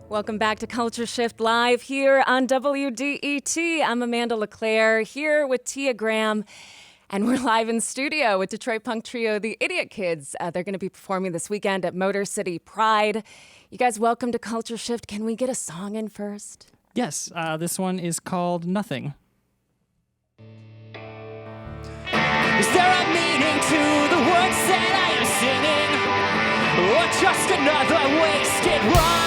Welcome back to Culture Shift Live here on WDET. I'm Amanda LeClaire here with Tia Graham, and we're live in studio with Detroit punk trio The Idiot Kids. They're going to be performing this weekend at Motor City Pride. You guys, welcome to Culture Shift. Can we get a song in first? Yes, this one is called Nothing. Is there a meaning to the words that I am singing, or just another wasted rhyme?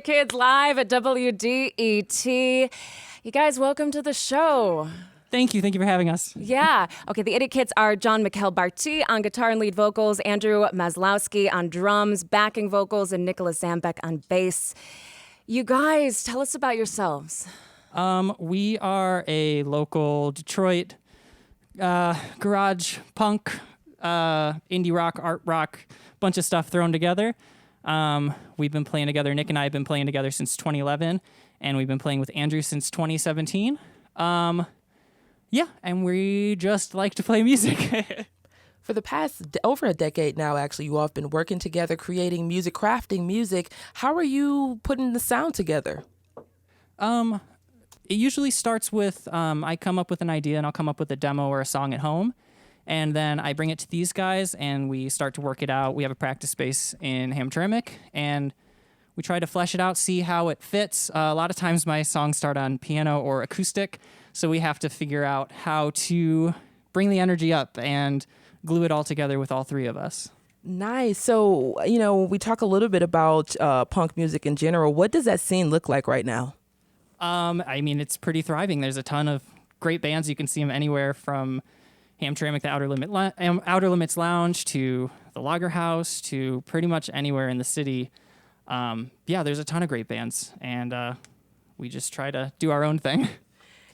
Kids live at WDET. You guys, welcome to the show. Thank you for having us. Yeah. Okay, the Idiot Kids are Jon-Mikal Bartee on guitar and lead vocals, Andrew Maslowksy on drums, backing vocals, and Nicholas Zambeck on bass. You guys, tell us about yourselves. We are a local Detroit garage punk, indie rock, art rock, bunch of stuff thrown together. We've been playing together. Nick and I have been playing together since 2011, and we've been playing with Andrew since 2017. Yeah, and we just like to play music. For the past over a decade now, actually, you all have been working together, creating music, crafting music. How are you putting the sound together? It usually starts with I come up with an idea, and I'll come up with a demo or a song at home. And then I bring it to these guys, and we start to work it out. We have a practice space in Hamtramck, and we try to flesh it out, see how it fits. A lot of times my songs start on piano or acoustic, so we have to figure out how to bring the energy up and glue it all together with all three of us. Nice. So, we talk a little bit about punk music in general. What does that scene look like right now? I mean, it's pretty thriving. There's a ton of great bands. You can see them anywhere from Hamtramck, the Outer Limits Lounge, to the Lager House, to pretty much anywhere in the city. Yeah, there's a ton of great bands, and we just try to do our own thing.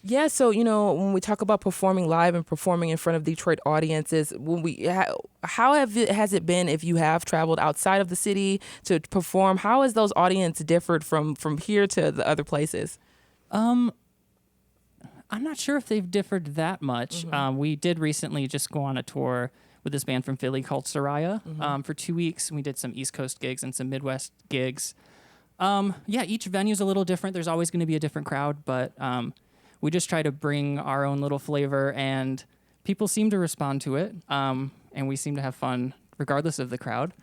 Yeah, so when we talk about performing live and performing in front of Detroit audiences, how has it been if you have traveled outside of the city to perform? How has those audiences differed from here to the other places? I'm not sure if they've differed that much. We did recently just go on a tour with this band from Philly called Soraya for 2 weeks. We did some East Coast gigs and some Midwest gigs. Each venue's a little different. There's always going to be a different crowd, but we just try to bring our own little flavor, and people seem to respond to it, and we seem to have fun regardless of the crowd.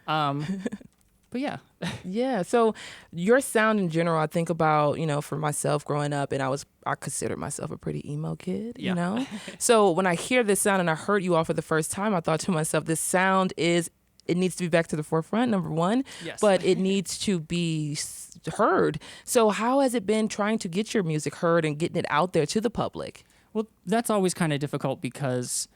But yeah. Yeah. So your sound in general, I think about, for myself growing up, and I considered myself a pretty emo kid, So when I hear this sound and I heard you all for the first time, I thought to myself, this sound it needs to be back to the forefront, number one, yes. But it needs to be heard. So how has it been trying to get your music heard and getting it out there to the public? Well, that's always kind of difficult because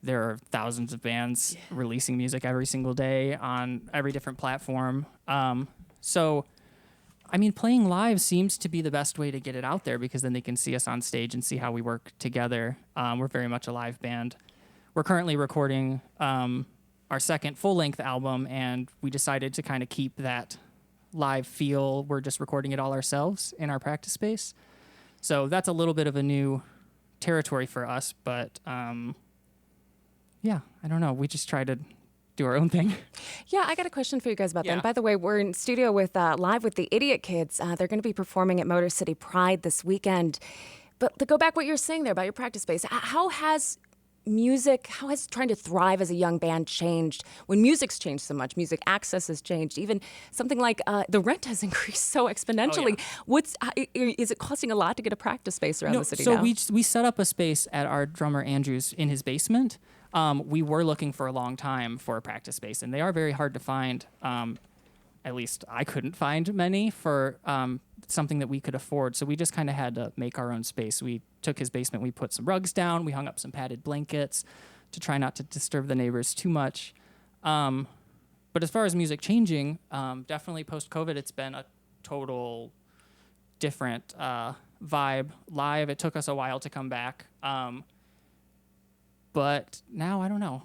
there are thousands of bands releasing music every single day on every different platform. So, playing live seems to be the best way to get it out there because then they can see us on stage and see how we work together. We're very much a live band. We're currently recording our second full-length album, and we decided to kind of keep that live feel. We're just recording it all ourselves in our practice space. So that's a little bit of a new territory for us, but I don't know. We just try to do our own thing. Yeah, I got a question for you guys about that. And by the way, we're in studio with live with the Idiot Kids. They're going to be performing at Motor City Pride this weekend. But to go back what you're saying there about your practice space, how has trying to thrive as a young band changed when music's changed so much? Music access has changed. Even something like the rent has increased so exponentially. Oh, yeah. Is it costing a lot to get a practice space around the city so now? we set up a space at our drummer Andrew's in his basement. We were looking for a long time for a practice space, and they are very hard to find. At least I couldn't find many for something that we could afford. So we just kind of had to make our own space. We took his basement, we put some rugs down, we hung up some padded blankets to try not to disturb the neighbors too much. But as far as music changing, definitely post-COVID, it's been a total different vibe. Live, it took us a while to come back. But now, I don't know.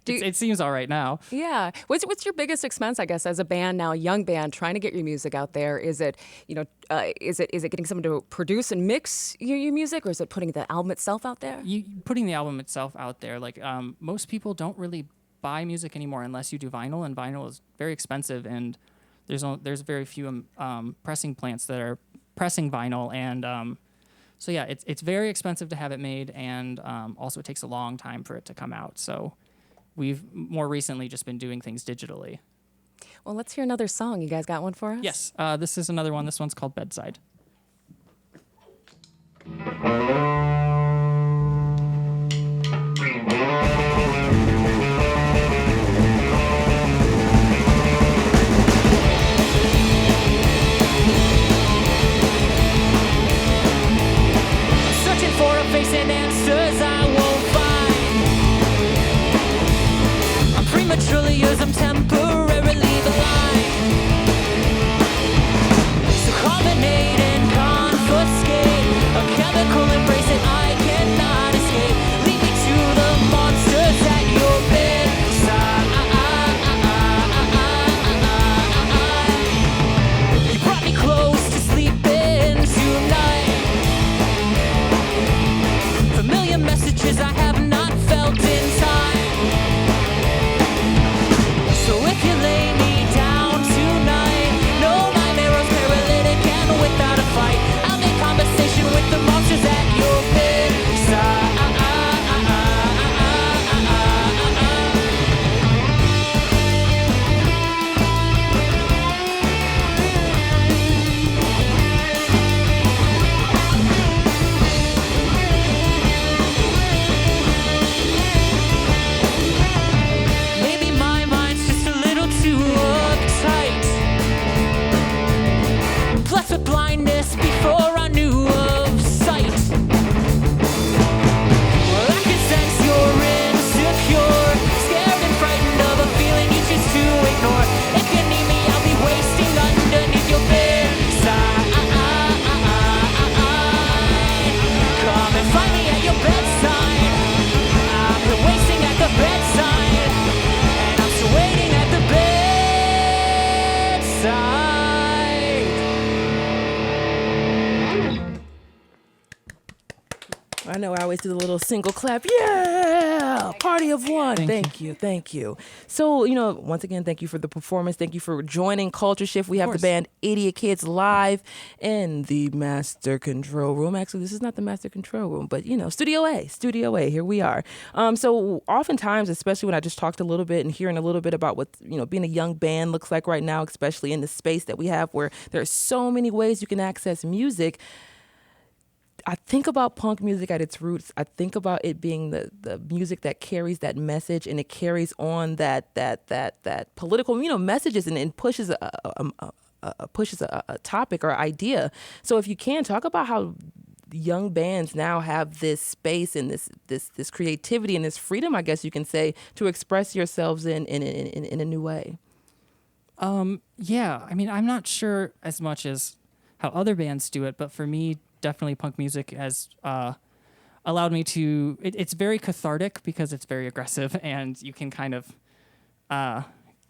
It seems all right now. Yeah. What's your biggest expense, I guess, as a band now, a young band, trying to get your music out there? Is it, is it getting someone to produce and mix your music, or is it putting the album itself out there? Putting the album itself out there. Like most people don't really buy music anymore unless you do vinyl, and vinyl is very expensive, and there's very few pressing plants that are pressing vinyl, and so yeah, it's very expensive to have it made, and also it takes a long time for it to come out. So we've more recently just been doing things digitally. Well, let's hear another song. You guys got one for us? Yes, this is another one. This one's called Bedside. Searching for a face and answers I won't find. I'm prematurely yours, I'm temporarily blind. So carbonated always do the little single clap. Yeah, party of one. Thank you. So, once again, thank you for the performance. Thank you for joining Culture Shift. We have the band Idiot Kids live in the Master Control Room. Actually, this is not the Master Control Room, but, Studio A. Here we are. So oftentimes, especially when I just talked a little bit and hearing a little bit about what, being a young band looks like right now, especially in the space that we have where there are so many ways you can access music. I think about punk music at its roots. I think about it being the music that carries that message, and it carries on that political messages, and pushes a topic or idea. So if you can talk about how young bands now have this space and this creativity and this freedom, I guess you can say, to express yourselves in a new way. Yeah, I mean, I'm not sure as much as how other bands do it, but for me, definitely punk music has allowed me to, it's very cathartic because it's very aggressive and you can kind of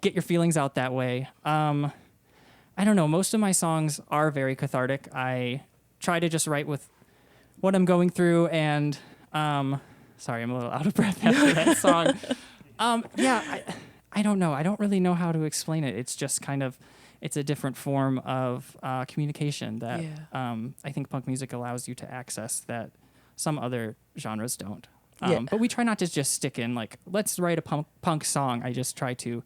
get your feelings out that way. I don't know, most of my songs are very cathartic. I try to just write with what I'm going through, and sorry, I'm a little out of breath after that song. I don't know. I don't really know how to explain it. It's just kind of, it's a different form of communication that I think punk music allows you to access that some other genres don't. But we try not to just stick in like, let's write a punk song. I just try to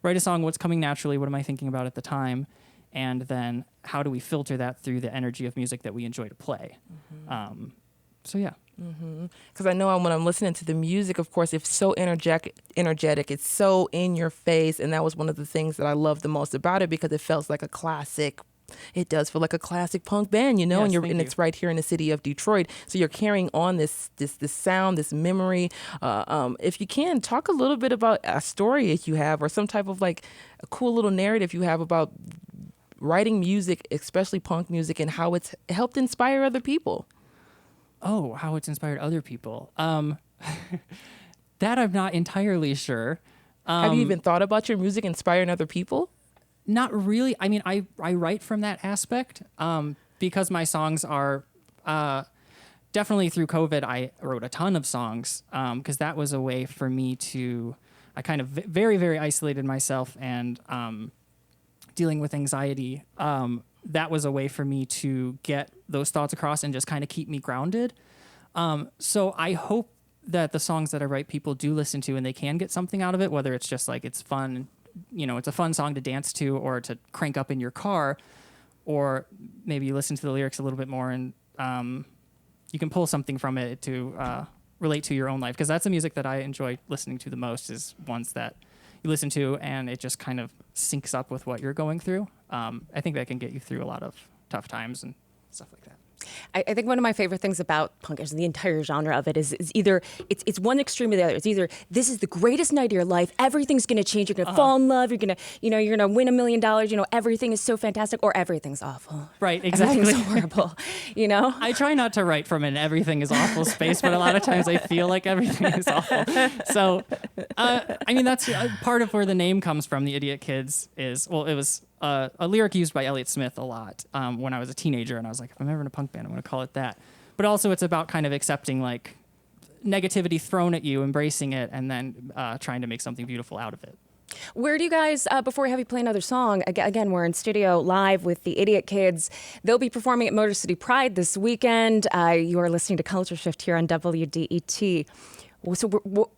write a song, what's coming naturally, what am I thinking about at the time, and then how do we filter that through the energy of music that we enjoy to play. So yeah. Because I know when I'm listening to the music, of course, it's so energetic. It's so in your face, and that was one of the things that I loved the most about it, because it felt like a classic. It does feel like a classic punk band, Yes, and it's right here in the city of Detroit. So you're carrying on this sound, this memory. If you can, talk a little bit about a story if you have, or some type of like a cool little narrative you have about writing music, especially punk music, and how it's helped inspire other people. Oh, how it's inspired other people. That I'm not entirely sure. Have you even thought about your music inspiring other people? Not really. I mean, I write from that aspect because my songs are definitely through COVID. I wrote a ton of songs because that was a way for me to, I kind of very, very isolated myself, and dealing with anxiety. That was a way for me to get those thoughts across and just kind of keep me grounded. So I hope that the songs that I write people do listen to and they can get something out of it, whether it's just like it's fun, it's a fun song to dance to or to crank up in your car, or maybe you listen to the lyrics a little bit more and you can pull something from it to relate to your own life. Because that's the music that I enjoy listening to the most, is ones that you listen to and it just kind of syncs up with what you're going through. I think that can get you through a lot of tough times and stuff like that. I think one of my favorite things about punk is the entire genre of it is either it's one extreme or the other. It's either this is the greatest night of your life, everything's going to change, you're going to fall in love, you're going to you're going to win $1 million, everything is so fantastic, or everything's awful. Right, exactly. Everything's horrible. I try not to write from an everything is awful space, but a lot of times I feel like everything is awful. So, I mean, that's part of where the name comes from. The Idiot Kids it was a lyric used by Elliott Smith a lot when I was a teenager, and I was like, if I'm ever in a punk band, I'm going to call it that. But also it's about kind of accepting like negativity thrown at you, embracing it, and then trying to make something beautiful out of it. Where do you guys, before we have you play another song, again, we're in studio live with the Idiot Kids. They'll be performing at Motor City Pride this weekend. You are listening to Culture Shift here on WDET. So,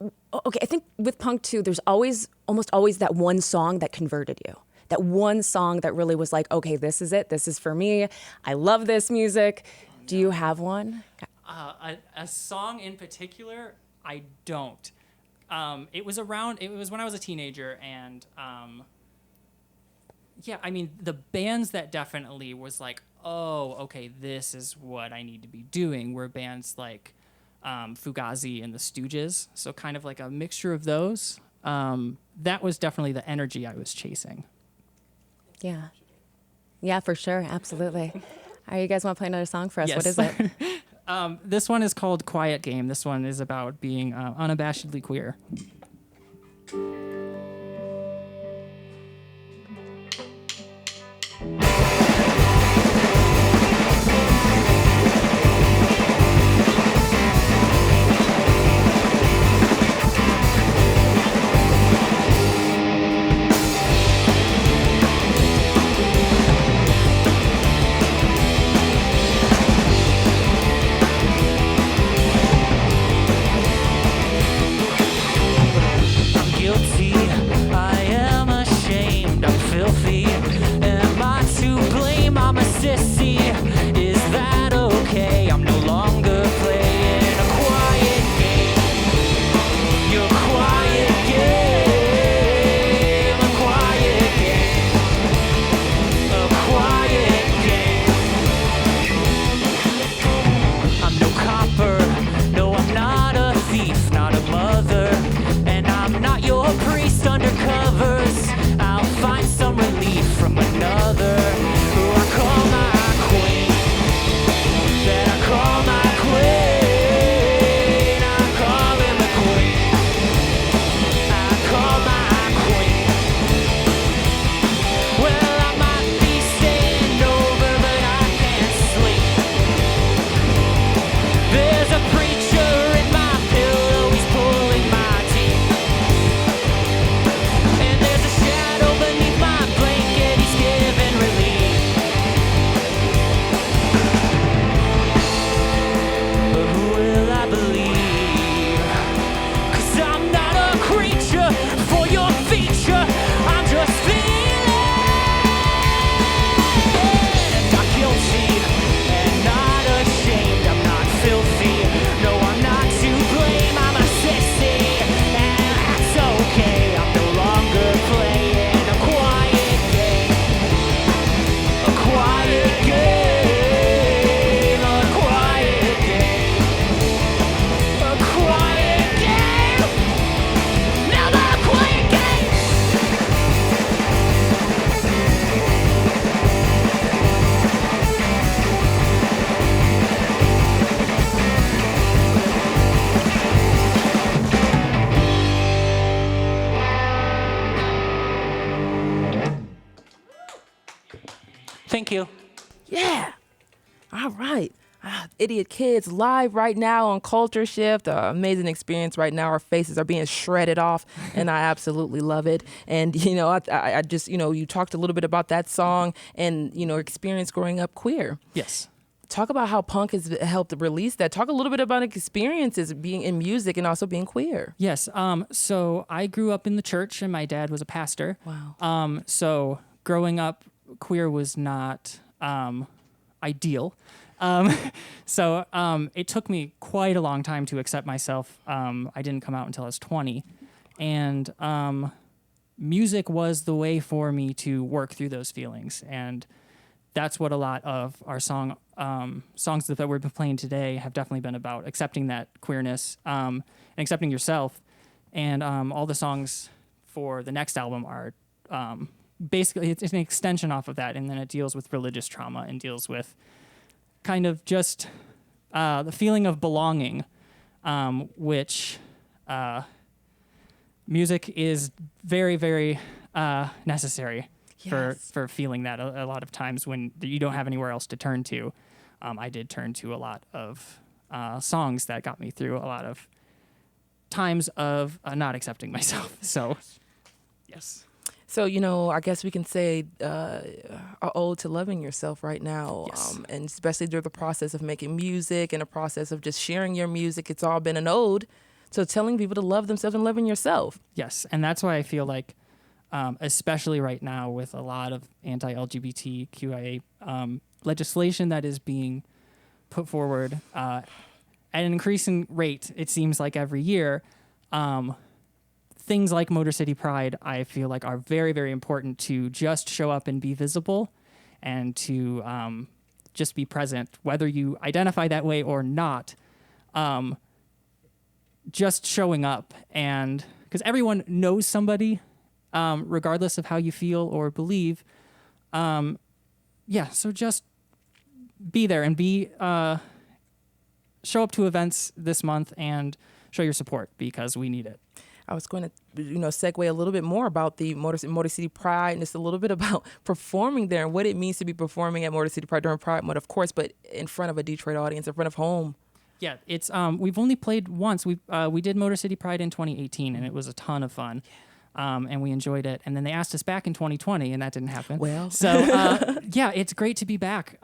okay, I think with punk too, there's almost always that one song that converted you. That one song that really was like, okay, this is it. This is for me. I love this music. Do you have one? A song in particular, I don't. It was when I was a teenager, and I mean, the bands that definitely was like, oh, okay, this is what I need to be doing, were bands like Fugazi and the Stooges. So kind of like a mixture of those. That was definitely the energy I was chasing. Yeah. Yeah, for sure. Absolutely. All right, you guys want to play another song for us? Yes. What is it? This one is called Quiet Game. This one is about being unabashedly queer. filthy. Am I to blame? I'm a sissy. Is that okay? I'm no longer playing a quiet game. Your quiet game. A quiet game. A quiet game. I'm no copper. No, I'm not a thief, not a mother. And I'm not your priest under covers. I'll find some relief from another who I call my queen. That I call my queen. I call him a queen. I call my queen. Well, I might be staying over, but I can't sleep. There's a preacher in my pillow, he's pulling my teeth. And there's a shadow beneath my blanket, he's giving relief. But who will I believe? 'Cause I'm not a creature for your feature, I'm just feeling. Not guilty and not ashamed, I'm not filthy. No, I'm not to blame, I'm a sissy. And that's okay, I'm no longer playing a quiet game. A quiet game. A quiet game. A quiet game. Never a quiet game. Thank you. Yeah. All right. Idiot Kids live right now on Culture Shift. Amazing experience right now. Our faces are being shredded off, and I absolutely love it. And, I just, you talked a little bit about that song and, experience growing up queer. Yes. Talk about how punk has helped release that. Talk a little bit about experiences being in music and also being queer. Yes. So I grew up in the church, and my dad was a pastor. Wow. So growing up queer was not ideal. So it took me quite a long time to accept myself. I didn't come out until I was 20. And music was the way for me to work through those feelings. And that's what a lot of our songs that we've been playing today have definitely been about, accepting that queerness and accepting yourself. And all the songs for the next album are basically, it's an extension off of that. And then it deals with religious trauma and deals with kind of just the feeling of belonging, which music is very, very necessary for feeling that a lot of times when you don't have anywhere else to turn to. I did turn to a lot of songs that got me through a lot of times of not accepting myself. So, yes. So, I guess we can say a ode to loving yourself right now. Yes. And especially through the process of making music and the process of just sharing your music. It's all been an ode to telling people to love themselves and loving yourself. Yes, and that's why I feel like, especially right now with a lot of anti-LGBTQIA legislation that is being put forward at an increasing rate, it seems like every year, things like Motor City Pride, I feel like are very, very important to just show up and be visible and to just be present, whether you identify that way or not. Just showing up, and because everyone knows somebody, regardless of how you feel or believe. So just be there and show up to events this month and show your support, because we need it. I was going to, segue a little bit more about the Motor City Pride, and just a little bit about performing there and what it means to be performing at Motor City Pride during Pride Month, of course, but in front of a Detroit audience, in front of home. Yeah, it's we've only played once. We did Motor City Pride in 2018, and it was a ton of fun, and we enjoyed it. And then they asked us back in 2020, and that didn't happen. Well, so it's great to be back.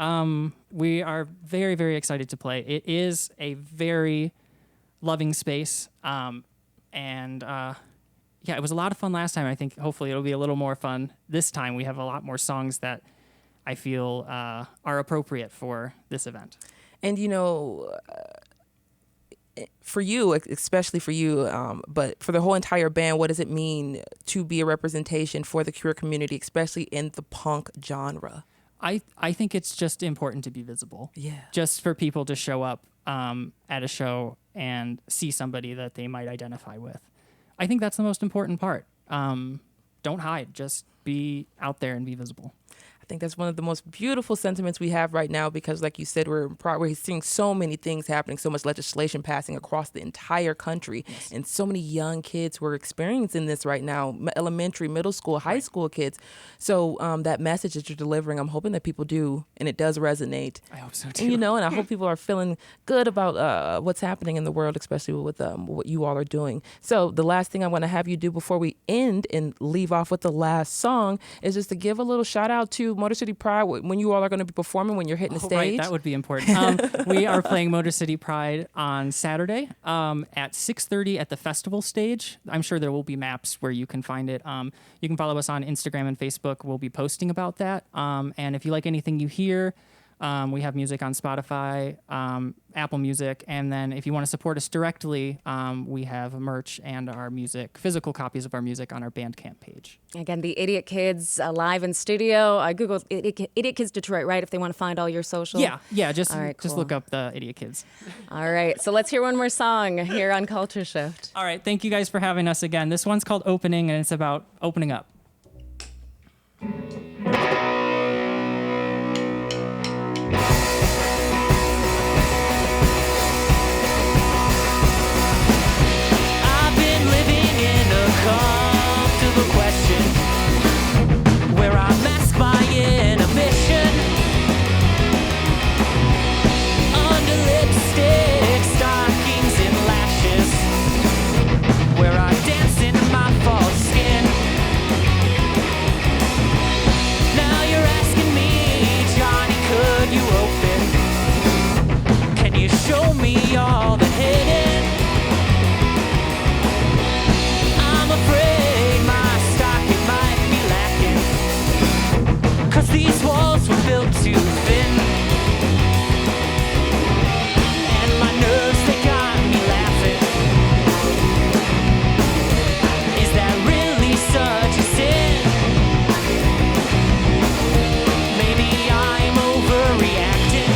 We are very, very excited to play. It is a very loving space, and yeah, it was a lot of fun last time. I think hopefully it'll be a little more fun this time. We have a lot more songs that I feel are appropriate for this event. And, for you, especially for you, but for the whole entire band, what does it mean to be a representation for the queer community, especially in the punk genre? I think it's just important to be visible. Yeah. Just for people to show up at a show and see somebody that they might identify with. I think that's the most important part. Don't hide. Just be out there and be visible. I think that's one of the most beautiful sentiments we have right now because, like you said, we're seeing so many things happening, so much legislation passing across the entire country, yes. And so many young kids who are experiencing this right now, elementary, middle school, high school kids. So that message that you're delivering, I'm hoping that people do, and it does resonate. I hope so, too. And, and I hope people are feeling good about what's happening in the world, especially with what you all are doing. So the last thing I want to have you do before we end and leave off with the last song is just to give a little shout out to Motor City Pride when you all are going to be performing when you're hitting the stage. Right, that would be important. We are playing Motor City Pride on Saturday at 6:30 at the festival stage. I'm sure there will be maps where you can find it. You can follow us on Instagram and Facebook. We'll be posting about that. And if you like anything you hear, we have music on Spotify, Apple Music, and then if you want to support us directly, we have merch and our music, physical copies of our music on our Bandcamp page. Again, the Idiot Kids live in studio. I Googled Idiot Kids Detroit, right, if they want to find all your social? Yeah, just cool. look up the Idiot Kids. All right, so let's hear one more song here on Culture Shift. All right, thank you guys for having us again. This one's called Opening, and it's about opening up. Comfortable question where I mask my inhibition under lipstick, stockings and lashes, where I dance in my false skin. Now you're asking me, Johnny, could you open? Can you show me all the hidden? Afraid my stocking might be lacking, 'cause these walls were built too thin, and my nerves, they got me laughing. Is that really such a sin? Maybe I'm overreacting,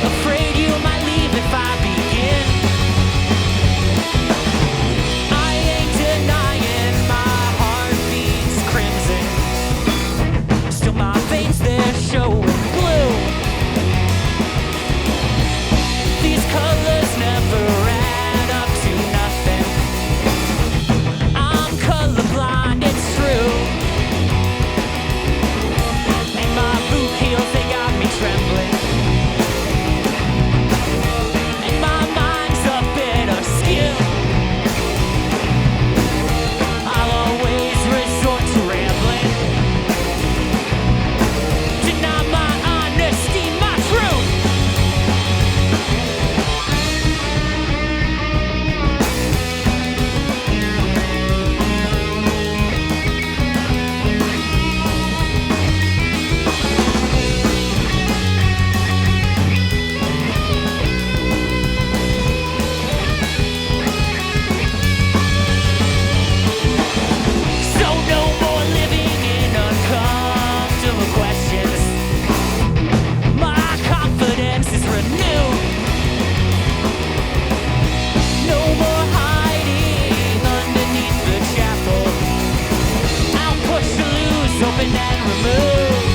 afraid you might leave if I begin. They're showing blue. These colors never add up to nothing. I'm colorblind, it's true. And my boot heels, they got me trembling. And my mind's a bit askew. I'll always resort to rambling. Deny my honesty, my truth. So no more living in uncomfortable questions. My confidence is renewed. No more hiding underneath the chapel. I'll push the loose, open and remove.